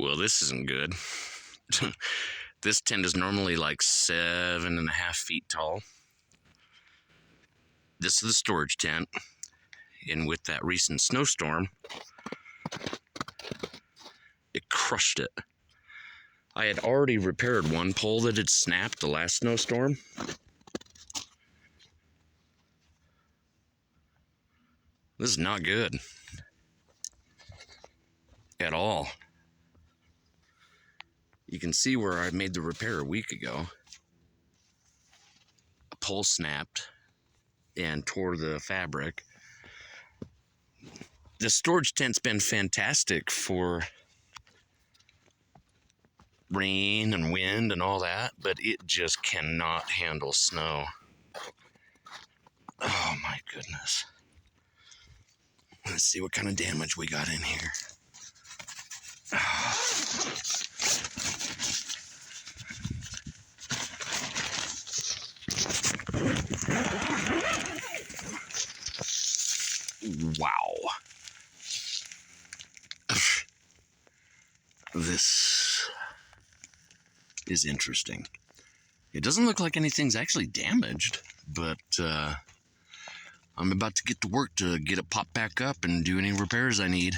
Well, this isn't good. This tent is normally like 7.5 feet tall. This is the storage tent, and with that recent snowstorm, it crushed it. I had already repaired one pole that had snapped the last snowstorm. This is not good at all. You can see where I made the repair a week ago. A pole snapped and tore the fabric. The storage tent's been fantastic for rain and wind and all that, but it just cannot handle snow. Oh my goodness. Let's see what kind of damage we got in here. Wow. This is interesting. It doesn't look like anything's actually damaged, but I'm about to get to work to get it popped back up and do any repairs I need.